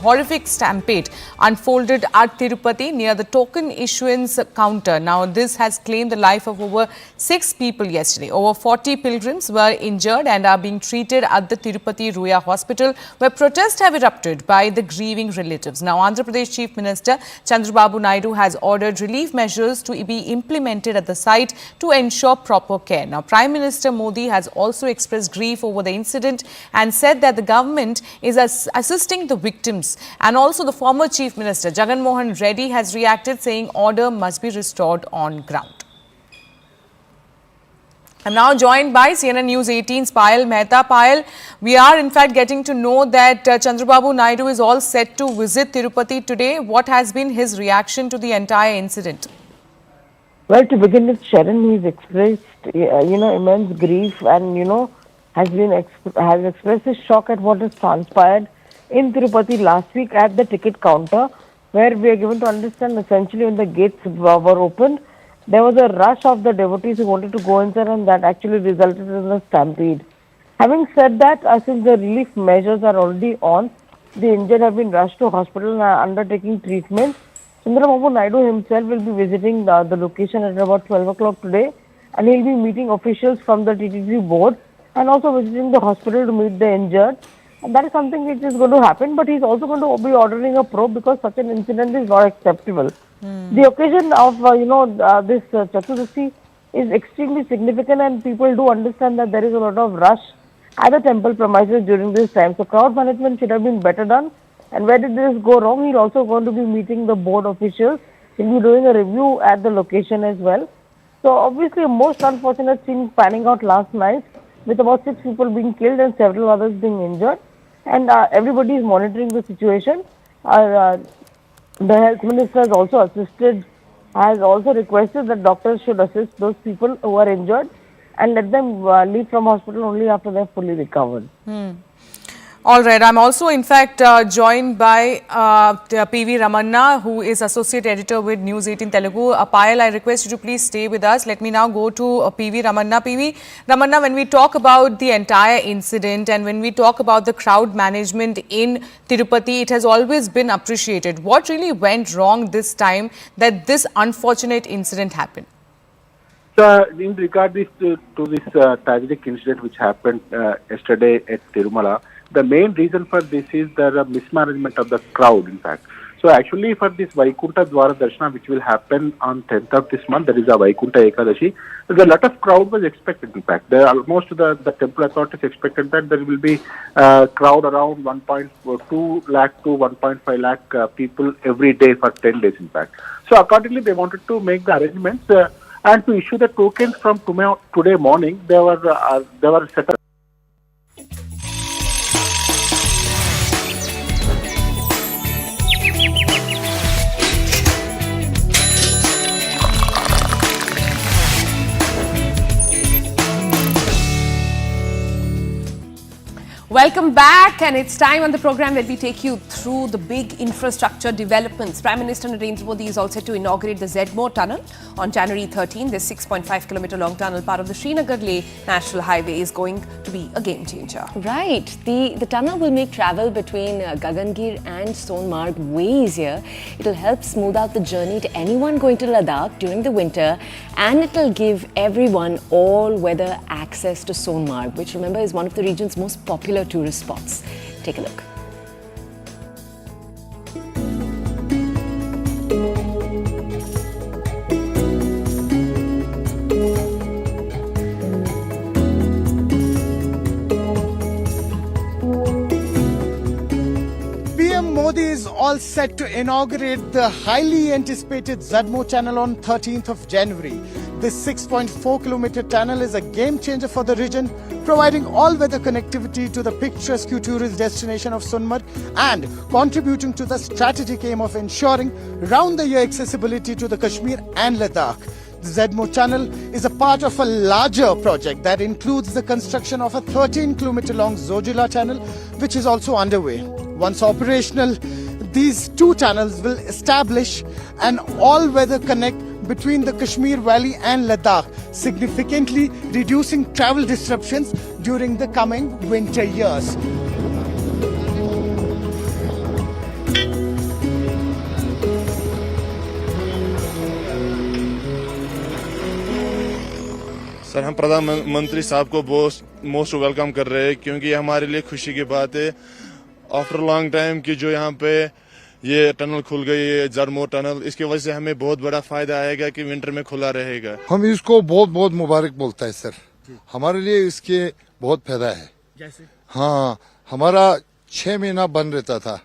Horrific stampede unfolded at Tirupati near the token issuance counter. Now, this has claimed the life of over 6 people yesterday. Over 40 pilgrims were injured and are being treated at the Tirupati Ruya Hospital, where protests have erupted by the grieving relatives. Now, Andhra Pradesh Chief Minister Chandrababu Naidu has ordered relief measures to be implemented at the site to ensure proper care. Now, Prime Minister Modi has also expressed grief over the incident and said that the government is assisting the victims. And also the former Chief Minister Jagan Mohan Reddy has reacted, saying order must be restored on ground. I'm now joined by CNN News 18's Payal Mehta. Payal, we are in fact getting to know that Chandrababu Naidu is all set to visit Tirupati today. What has been his reaction to the entire incident? Well, to begin with, Sharon, he's expressed, immense grief and, has expressed his shock at what has transpired in Tirupati last week at the ticket counter, where we are given to understand essentially when the gates were opened, there was a rush of the devotees who wanted to go inside, and that actually resulted in a stampede. Having said that, since the relief measures are already on, the injured have been rushed to hospital and are undertaking treatment. Chandrababu Naidu himself will be visiting the location at about 12 o'clock today, and he will be meeting officials from the TTC board and also visiting the hospital to meet the injured. And that is something which is going to happen, but he's also going to be ordering a probe because such an incident is not acceptable. The occasion of, this Chaturdashi is extremely significant, and people do understand that there is a lot of rush at the temple premises during this time. So crowd management should have been better done. And where did this go wrong? He's also going to be meeting the board officials. He'll be doing a review at the location as well. So obviously a most unfortunate scene panning out last night, with about 6 people being killed and several others being injured. And everybody is monitoring the situation. The health minister has also requested that doctors should assist those people who are injured and let them leave from hospital only after they are fully recovered. All right. I'm also, in fact, joined by PV Ramanna, who is Associate Editor with News 18 Telugu. Payal, I request you to please stay with us. Let me now go to PV Ramanna. PV Ramanna, when we talk about the entire incident and when we talk about the crowd management in Tirupati, it has always been appreciated. What really went wrong this time that this unfortunate incident happened? So, in regard to this tragic incident which happened yesterday at Tirumala, the main reason for this is the mismanagement of the crowd, in fact. So actually for this Vaikunta Dwara Darshana, which will happen on 10th of this month, that is a Vaikunta Ekadashi, there's a lot of crowd was expected. In fact, there almost the temple authorities expected that there will be crowd around 1.2 lakh to 1.5 lakh people every day for 10 days. In fact, so accordingly they wanted to make the arrangements and to issue the tokens from today morning. They were set up. Welcome back, and it's time on the program where we take you through the big infrastructure developments. Prime Minister Narendra Modi is all set to inaugurate the Zedmore Tunnel on January 13. This 6.5-kilometer long tunnel, part of the Srinagar-Leh National Highway, is going to be a game changer. Right. The tunnel will make travel between Gagangir and Sonmarg way easier. It will help smooth out the journey to anyone going to Ladakh during the winter, and it will give everyone all-weather access to Sonmarg, which, remember, is one of the region's most popular tourist spots. Take a look. PM Modi is all set to inaugurate the highly anticipated Zedmore Tunnel on 13th of January. This 6.4-kilometer tunnel is a game changer for the region, providing all-weather connectivity to the picturesque tourist destination of Sonmarg and contributing to the strategic aim of ensuring round-the-year accessibility to the Kashmir and Ladakh. The Zedmore Tunnel is a part of a larger project that includes the construction of a 13-kilometer-long Zojila Tunnel, which is also underway. Once operational, these two tunnels will establish an all-weather connect between the Kashmir Valley and Ladakh, significantly reducing travel disruptions during the coming winter years. Sir, हम प्रधानमंत्री साहब को most welcome कर रहे हैं, क्योंकि ये हमारे लिए खुशी की बात है आफ्टर लॉन्ग टाइम कि जो यहाँ पे ये टनल खुल गई है, ज़ेडमोर टनल, इसकी वजह से हमें बहुत बड़ा फायदा आएगा कि विंटर में खुला रहेगा। हम इसको बहुत बहुत मुबारक बोलता है सर, हमारे लिए इसके बहुत फायदा है। जैसे हाँ, हमारा 6 महीना बंद रहता था,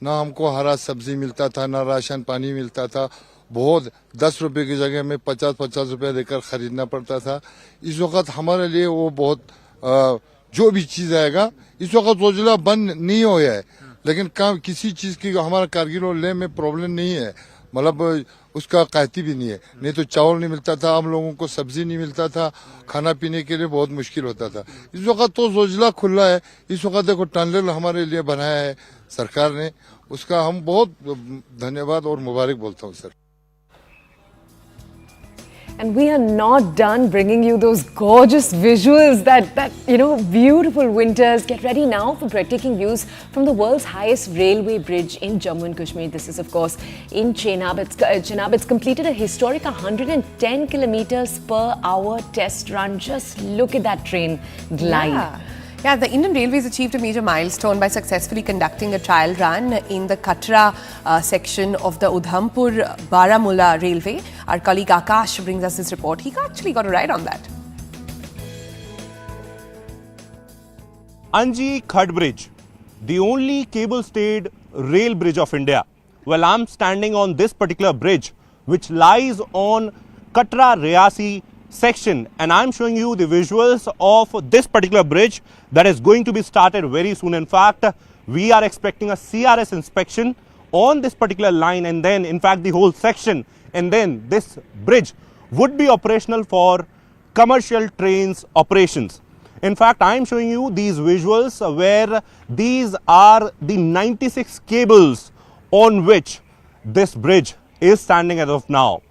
ना हमको हरा सब्जी मिलता था, ना राशन पानी मिलता था, बहुत 10 रुपए की जगह में 50-50 रुपए देकर खरीदना पड़ता था। इस वक्त हमारे लिए वो बहुत जो भी चीज आएगा, इस वक्त जोजिला बंद नहीं हो है, लेकिन किसी चीज की हमारा कारगिल और लेह में प्रॉब्लम नहीं है, मतलब उसका कहती भी नहीं है। नहीं तो चावल नहीं मिलता था, हम लोगों को सब्जी नहीं मिलता था, खाना पीने के लिए बहुत मुश्किल होता था। इस वक्त तो जोजिला खुला है, इस वक्त देखो टनल हमारे लिए बनाया है सरकार ने, उसका हम बहुत धन्यवाद और मुबारक बोलता हूँ sir. And we are not done bringing you those gorgeous visuals, that beautiful winters. Get ready now for breathtaking views from the world's highest railway bridge in Jammu and Kashmir. This is, of course, in Chenab. It's completed a historic 110 kilometers per hour test run. Just look at that train glide. Yeah, the Indian Railways achieved a major milestone by successfully conducting a trial run in the Katra section of the Udhampur-Baramulla railway. Our colleague Akash brings us this report. He actually got a ride on that. Anji Khad Bridge, the only cable-stayed rail bridge of India. Well, I'm standing on this particular bridge, which lies on Katra-Reasi section, and I'm showing you the visuals of this particular bridge that is going to be started very soon. In fact, we are expecting a CRS inspection on this particular line, and then in fact the whole section, and then this bridge would be operational for commercial trains operations. In fact, I'm showing you these visuals where these are the 96 cables on which this bridge is standing as of now.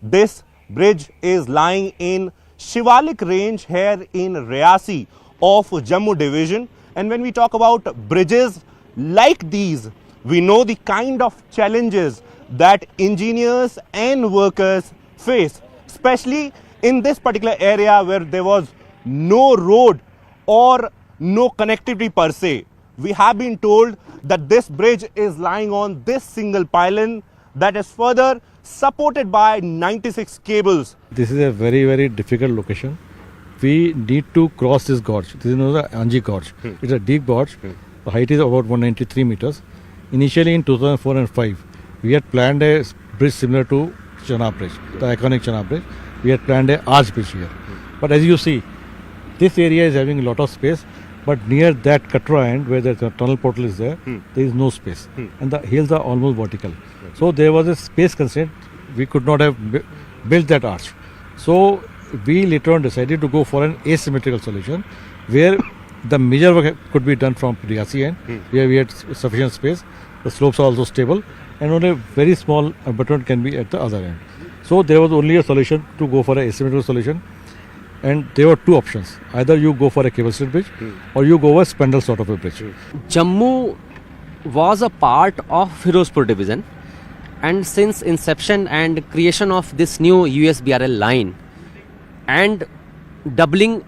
This bridge is lying in Shivalik range here in Reasi of Jammu division, and when we talk about bridges like these, we know the kind of challenges that engineers and workers face, especially in this particular area where there was no road or no connectivity per se. we have been told that this bridge is lying on this single pylon that is further supported by 96 cables. This is a very, very difficult location. We need to cross this gorge. This is known as the Anji Gorge. It's a deep gorge. The height is about 193 meters. Initially in 2004 and 5, we had planned a bridge similar to Chana Bridge, the iconic Chana Bridge. We had planned a arch bridge here. But as you see, this area is having a lot of space, but near that Katra end where the tunnel portal is there, there is no space. And the hills are almost vertical. So there was a space constraint. We could not have built that arch. So we later on decided to go for an asymmetrical solution where the major work could be done from Riyasi end, where we had sufficient space. The slopes are also stable and only a very small abutment can be at the other end. So there was only a solution to go for an asymmetrical solution, and there were two options. Either you go for a cable stayed bridge or you go for a spindle sort of a bridge. Jammu was a part of Firozpur division, and since inception and creation of this new USBRL line and doubling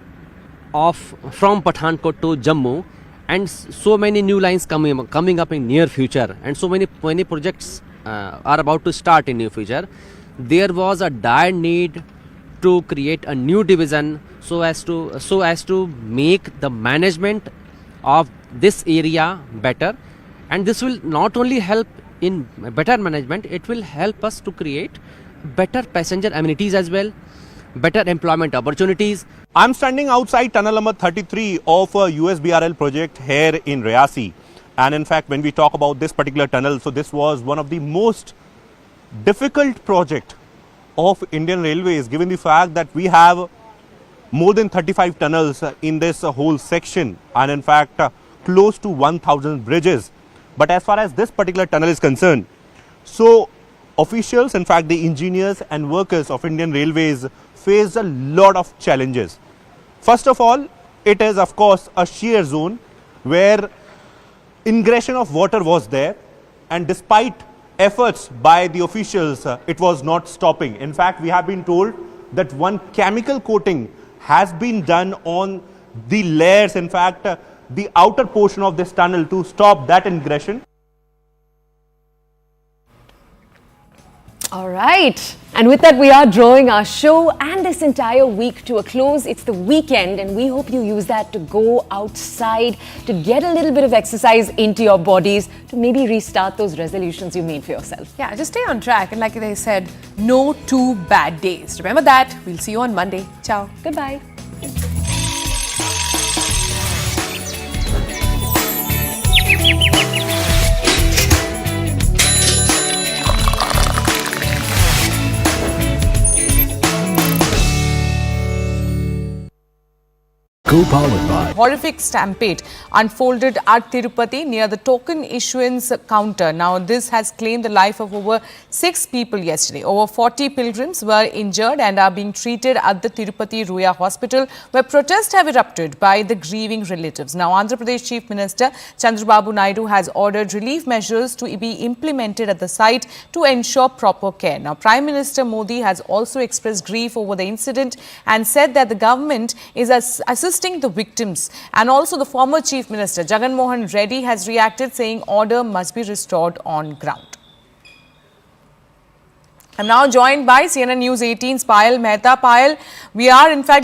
of from Pathankot to Jammu, and so many new lines coming up in near future, and so many projects are about to start in near future, there was a dire need to create a new division so as to make the management of this area better. And this will not only help in better management, it will help us to create better passenger amenities as well, better employment opportunities. I'm standing outside tunnel number 33 of a USBRL project here in Riyasi. And in fact, when we talk about this particular tunnel, so this was one of the most difficult project of Indian Railways, given the fact that we have more than 35 tunnels in this whole section, and in fact close to 1,000 bridges. But as far as this particular tunnel is concerned, so officials, in fact the engineers and workers of Indian Railways faced a lot of challenges. First of all, it is of course a shear zone where ingression of water was there, and despite efforts by the officials, it was not stopping. In fact, we have been told that one chemical coating has been done on the layers, in fact the outer portion of this tunnel, to stop that ingression. All right. And with that, we are drawing our show and this entire week to a close. It's the weekend, and we hope you use that to go outside, to get a little bit of exercise into your bodies, to maybe restart those resolutions you made for yourself. Yeah, just stay on track. And like they said, no 2 bad days. Remember that. We'll see you on Monday. Ciao. Goodbye. Co-powered by Horrific stampede unfolded at Tirupati near the token issuance counter. Now, this has claimed the life of over 6 people yesterday. Over 40 pilgrims were injured and are being treated at the Tirupati Ruya Hospital, where protests have erupted by the grieving relatives. Now, Andhra Pradesh Chief Minister Chandrababu Naidu has ordered relief measures to be implemented at the site to ensure proper care. Now, Prime Minister Modi has also expressed grief over the incident and said that the government is assisting the victims. And also the former Chief Minister Jagan Mohan Reddy has reacted, saying order must be restored on ground. I'm now joined by CNN News 18's Payal Mehta. Payal, we are in fact